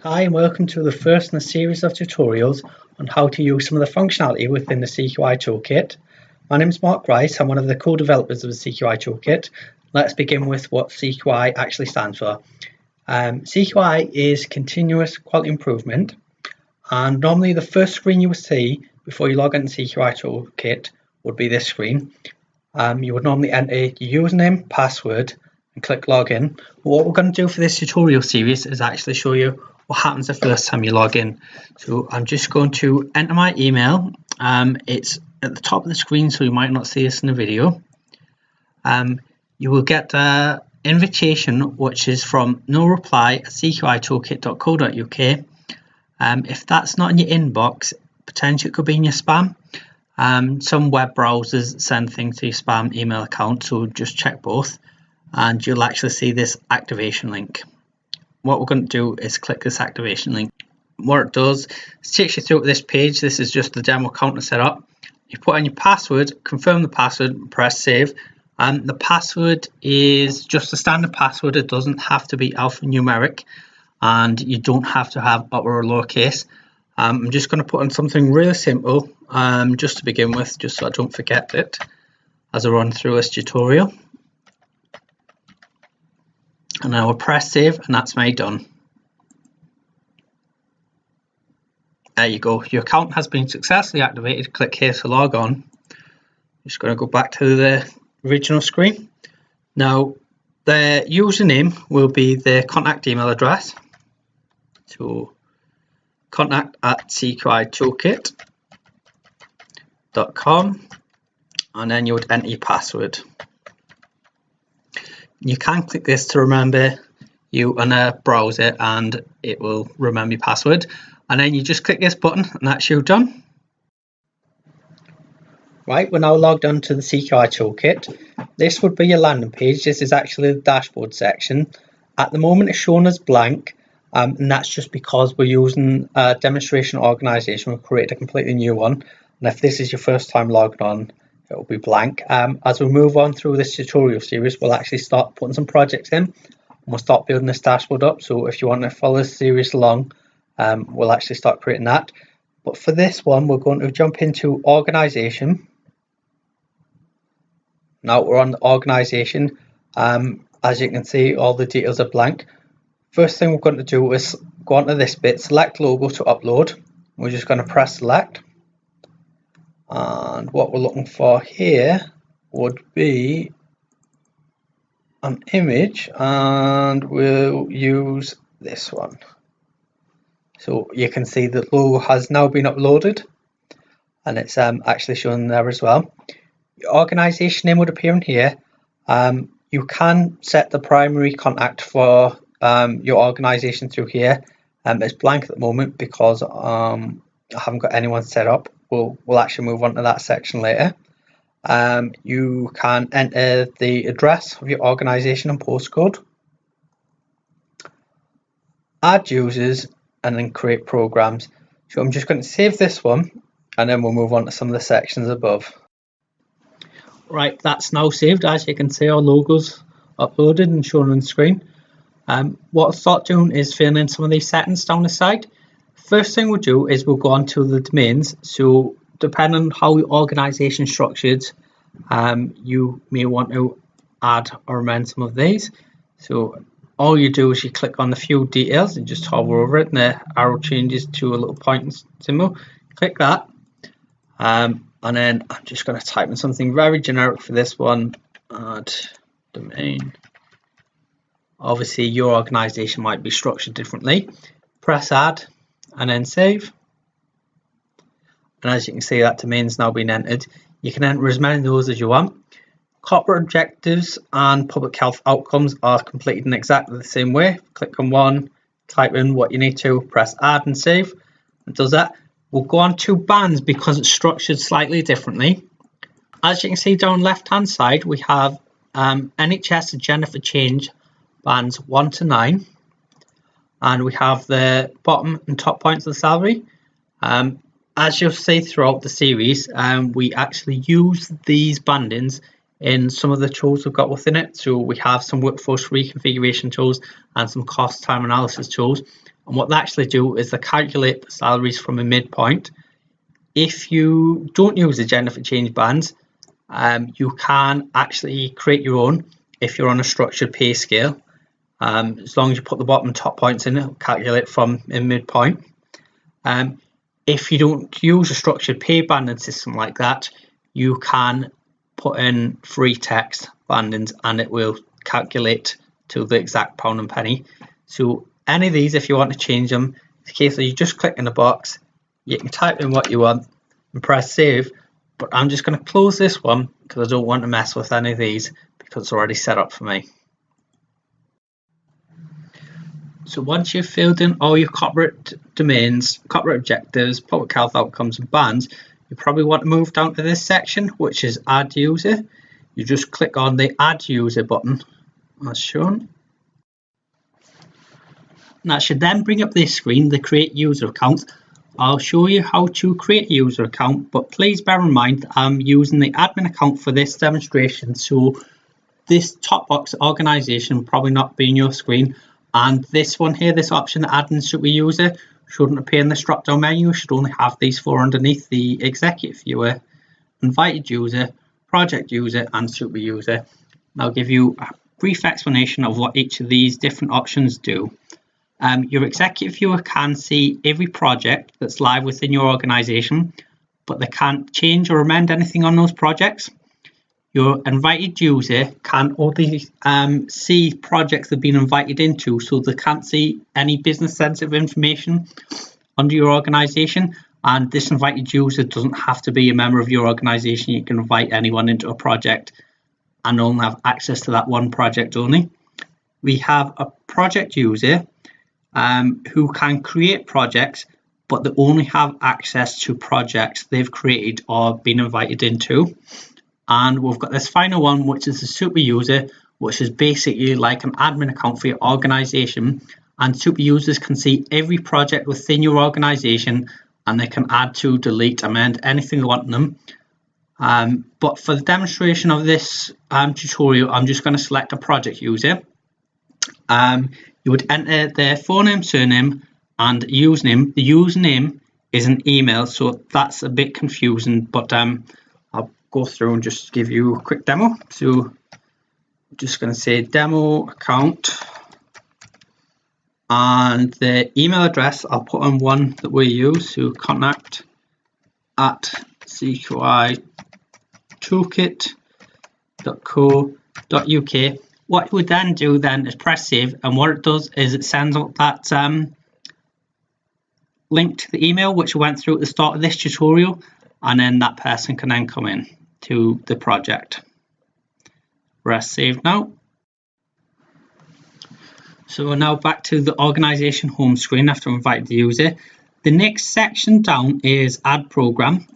Hi and welcome to the first in a series of tutorials on how to use some of the functionality within the CQI Toolkit. My name is Mark Rice, I'm one of the co-developers of the CQI Toolkit. Let's begin with what CQI actually stands for. CQI is Continuous Quality Improvement, and normally the first screen you will see before you log into CQI Toolkit would be this screen. You would normally enter your username, password and click login. What we're going to do for this tutorial series is actually show you what happens the first time you log in. So I'm just going to enter my email. It's at the top of the screen, so you might not see this in the video. You will get an invitation which is from noreply@cqitoolkit.co.uk. If that's not in your inbox, potentially it could be in your spam. Some web browsers send things to your spam email account, so just check both and you'll actually see this activation link. What we're going to do is click this activation link. What it does is takes you through to this page. This is just the demo account to set up. You put in your password, confirm the password, press save. The password is just a standard password. It doesn't have to be alphanumeric and you don't have to have upper or lowercase. I'm just going to put in something really simple just to begin with, just so I don't forget it as I run through this tutorial. And I will press save, and that's me done. There you go, your account has been successfully activated. Click here to log on. Just going to go back to the original screen. Now the username will be the contact email address. So contact@cqitoolkit.com, and then you would enter your password. You can click this to remember you on a browser and it will remember your password, and then you just click this button and that's you done. Right, we're now logged on to the CQI Toolkit. This would be your landing page. This is actually the dashboard section. At the moment it's shown as blank, and that's just because we're using a demonstration organization. We've created a completely new one, and if this is your first time logged on, it will be blank. As we move on through this tutorial series, we'll actually start putting some projects in and we'll start building this dashboard up. So if you want to follow this series along, we'll actually start creating that. But for this one, we're going to jump into organization. Now we're on the organization. As you can see, all the details are blank. First thing we're going to do is go onto this bit, select logo to upload. We're just going to press select. And what we're looking for here would be an image, and we'll use this one. So you can see the logo has now been uploaded and it's actually shown there as well. Your organization name would appear in here. You can set the primary contact for your organization through here. It's blank at the moment because I haven't got anyone set up. We'll actually move on to that section later. You can enter the address of your organization and postcode, add users, and then create programs. So I'm just going to save this one and then we'll move on to some of the sections above. Right, that's now saved. As you can see, our logo's uploaded and shown on the screen. What I'll start doing is filling in some of these settings down the side. First thing we'll do is we'll go on to the domains. So depending on how your organization is structured, you may want to add or amend some of these. So all you do is you click on the few details and just hover over it, and the arrow changes to a little point symbol. Click that, and then I'm just going to type in something very generic for this one. Add domain. Obviously your organization might be structured differently. Press add and then save, and as you can see, that domain's now been entered. You can enter as many of those as you want. Corporate objectives and public health outcomes are completed in exactly the same way. Click on one, type in what you need to, press add and save. It does that. We'll go on to bands because it's structured slightly differently. As you can see down left hand side, we have NHS Agenda for Change bands 1 to 9. And we have the bottom and top points of the salary. As you'll see throughout the series, we actually use these bandings in some of the tools we've got within it. So we have some workforce reconfiguration tools and some cost time analysis tools. And what they actually do is they calculate the salaries from a midpoint. If you don't use agenda for change bands, you can actually create your own if you're on a structured pay scale. As long as you put the bottom and top points in, it'll calculate from a midpoint. If you don't use a structured pay banding system like that, you can put in free text bandings and it will calculate to the exact pound and penny. So any of these, if you want to change them, it's a case of you just click in the box, you can type in what you want and press save. But I'm just going to close this one because I don't want to mess with any of these because it's already set up for me. So once you've filled in all your corporate domains, corporate objectives, public health outcomes and bands, you probably want to move down to this section, which is add user. You just click on the add user button as shown. And that should then bring up this screen, the create user account. I'll show you how to create a user account, but please bear in mind that I'm using the admin account for this demonstration. So this top box organization will probably not be on your screen. And this one here, this option, admin super user, shouldn't appear in this drop down menu. You should only have these four underneath: the executive viewer, invited user, project user and super user. And I'll give you a brief explanation of what each of these different options do. Your executive viewer can see every project that's live within your organization, but they can't change or amend anything on those projects. Your invited user can only see projects they've been invited into, so they can't see any business sensitive information under your organization. And this invited user doesn't have to be a member of your organization. You can invite anyone into a project and only have access to that one project only. We have a project user who can create projects, but they only have access to projects they've created or been invited into. And we've got this final one, which is the super user, which is basically like an admin account for your organization. And super users can see every project within your organization and they can add to, delete, amend anything they want in them. But for the demonstration of this tutorial, I'm just going to select a project user. You would enter their full name, surname and username. The username is an email, so that's a bit confusing, but I'll go through and just give you a quick demo. So I'm just going to say demo account, and the email address I'll put on one that we use, so contact at CQI Toolkit.co.uk. What you would then do then is press save, and what it does is it sends out that link to the email which we went through at the start of this tutorial, and then that person can then come in to the project. Press save now. So we're now back to the organization home screen after I've invited the user. The next section down is add program.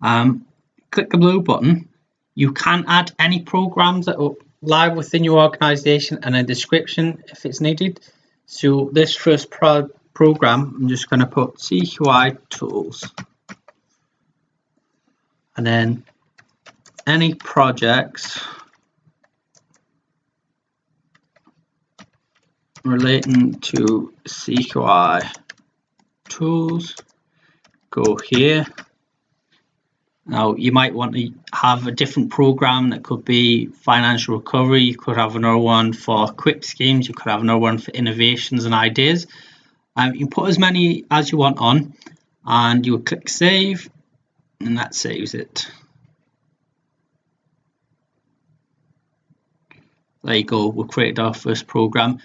Click the blue button. You can add any programs that are live within your organization and a description if it's needed. So this first program, I'm just going to put CQI tools, and then any projects relating to CQI tools go here. Now you might want to have a different program that could be financial recovery. You could have another one for quick schemes. You could have another one for innovations and ideas. You can put as many as you want on, and you will click save, and that saves it. There you go, we've created our first program.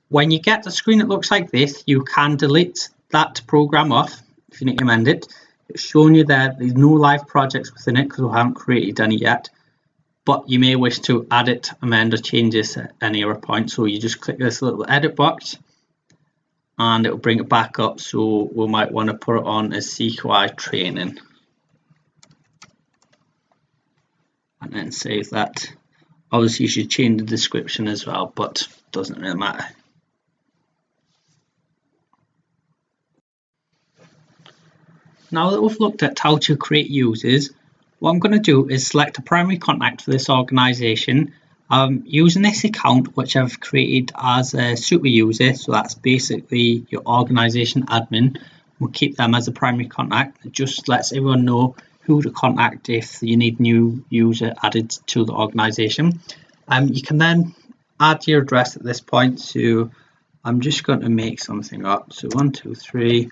When you get the screen that looks like this, you can delete that program off if you need to amend it. It's showing you there there's no live projects within it because we haven't created any yet, but you may wish to add it, amend or change this at any other point. So you just click this little edit box and it will bring it back up. So we might want to put it on as CQI training and then save that. Obviously you should change the description as well, but doesn't really matter. Now that we've looked at how to create users, what I'm going to do is select a primary contact for this organization, Using this account, which I've created as a super user, so that's basically your organization admin, we'll keep them as a primary contact. It just lets everyone know who to contact if you need new user added to the organization. You can then add your address at this point, so I'm just going to make something up. So 123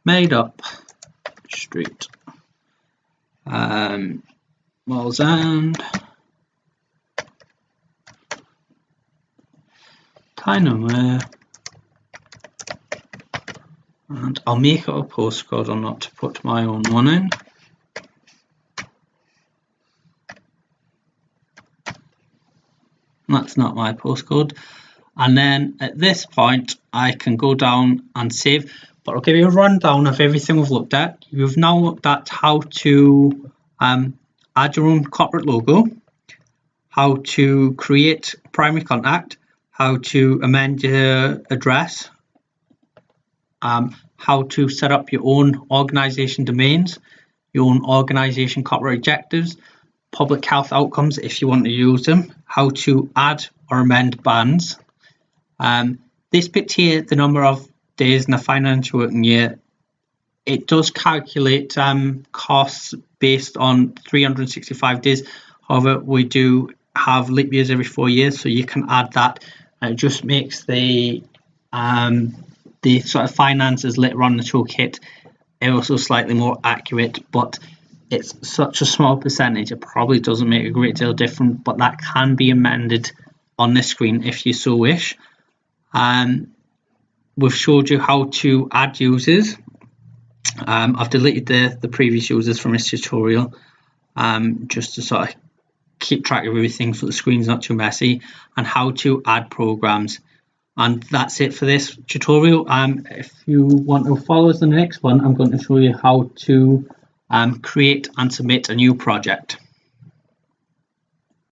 Made Up Street, Wallsend, Tynemere, and I'll make it a postcode or not to put my own one in. That's not my postcode. And then at this point I can go down and save, but I'll give you a rundown of everything we've looked at. You've now looked at how to add your own corporate logo, how to create primary contact, how to amend your address, how to set up your own organization domains, your own organization corporate objectives, public health outcomes if you want to use them, how to add or amend bands. This bit here, the number of days in a financial working year, it does calculate costs based on 365 days. However, we do have leap years every 4 years, so you can add that. It just makes the sort of finances later on in the toolkit also slightly more accurate, but it's such a small percentage, it probably doesn't make a great deal difference, but that can be amended on this screen if you so wish. We've showed you how to add users. I've deleted the previous users from this tutorial just to sort of keep track of everything so the screen's not too messy, and how to add programs. And that's it for this tutorial. If you want to follow us in the next one, I'm going to show you how to create and submit a new project.